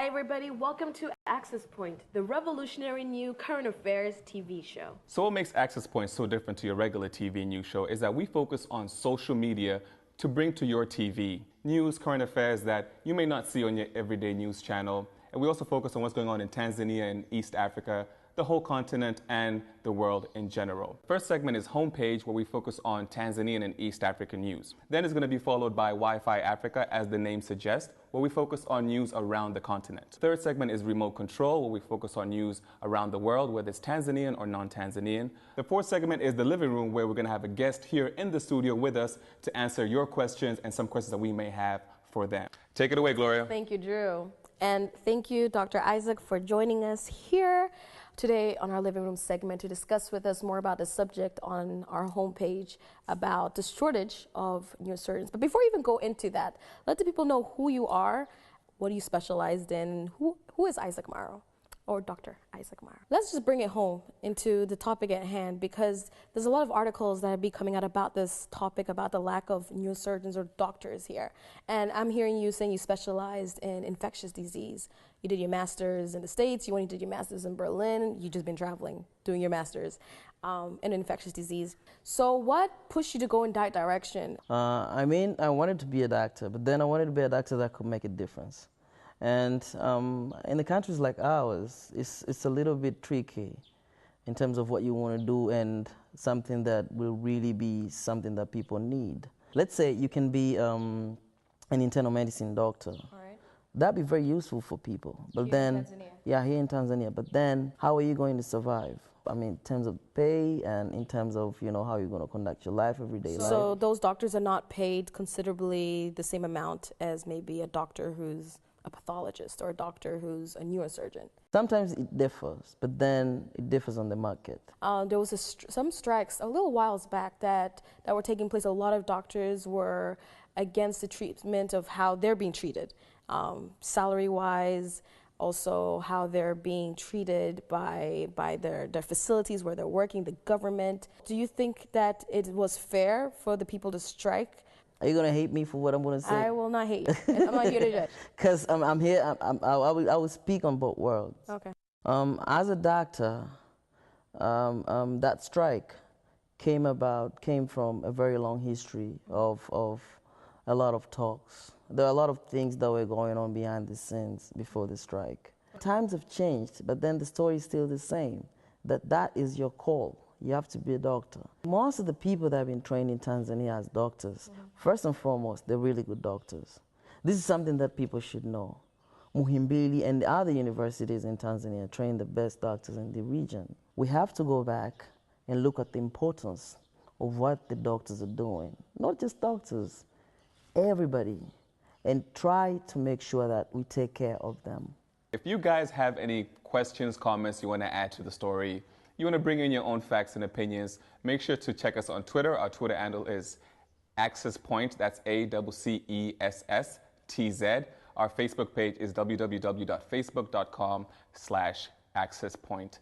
Hi everybody, welcome to Access Point, the revolutionary new current affairs TV show. So what makes Access Point so different to your regular TV news show is that we focus on social media to bring to your TV news, current affairs that you may not see on your everyday news channel. And we also focus on what's going on in Tanzania and East Africa, the whole continent, and the world in general. First segment is Homepage, where we focus on Tanzanian and East African news. Then it's going to be followed by Wi-Fi Africa, as the name suggests, where we focus on news around the continent. Third segment is Remote Control, where we focus on news around the world, whether it's Tanzanian or non-Tanzanian. The fourth segment is The Living Room, where we're going to have a guest here in the studio with us to answer your questions and some questions that we may have for them. Take it away, Gloria. Thank you, Drew. And thank you, Dr. Isaac, for joining us here today on our Living Room segment to discuss with us more about the subject on our homepage about the shortage of neurosurgeons. But before we even go into that, let the people know who you are, what are you specialized in, who is Isaac Morrow, or Dr. Isaac Morrow. Let's just bring it home into the topic at hand, because there's a lot of articles that have been coming out about this topic, about the lack of neurosurgeons or doctors here. And I'm hearing you saying you specialized in infectious disease. You did your master's in the States, you went and did your master's in Berlin, you've just been traveling, doing your master's in infectious disease. So what pushed you to go in that direction? I wanted to be a doctor, but then I wanted to be a doctor that could make a difference. And in the countries like ours, it's a little bit tricky in terms of what you want to do and something that will really be something that people need. Let's say you can be an internal medicine doctor. All right. That'd be very useful for people. But Here in then, Tanzania. yeah, here in Tanzania. But then, how are you going to survive? I mean, in terms of pay and in terms of, how you're going to conduct your life, everyday life. So those doctors are not paid considerably the same amount as maybe a doctor who's a pathologist or a doctor who's a neurosurgeon? Sometimes it differs, but then it differs on the market. There was some strikes a little whiles back that were taking place. A lot of doctors were against the treatment of how they're being treated, salary-wise, also how they're being treated by their facilities where they're working, the government. Do you think that it was fair for the people to strike? Are you going to hate me for what I'm going to say? I will not hate you. I'm not here to judge. Because I'm here, I will speak on both worlds. Okay. As a doctor, that strike came from a very long history of a lot of talks. There are a lot of things that were going on behind the scenes before the strike. Times have changed, but then the story is still the same, that is your call. You have to be a doctor. Most of the people that have been trained in Tanzania as doctors, first and foremost, they're really good doctors. This is something that people should know. Muhimbili and the other universities in Tanzania train the best doctors in the region. We have to go back and look at the importance of what the doctors are doing. Not just doctors, everybody. And try to make sure that we take care of them. If you guys have any questions, comments you want to add to the story, you want to bring in your own facts and opinions, make sure to check us on Twitter. Our Twitter handle is Access Point. That's ACCESSTZ. Our Facebook page is www.facebook.com/accesspointtz.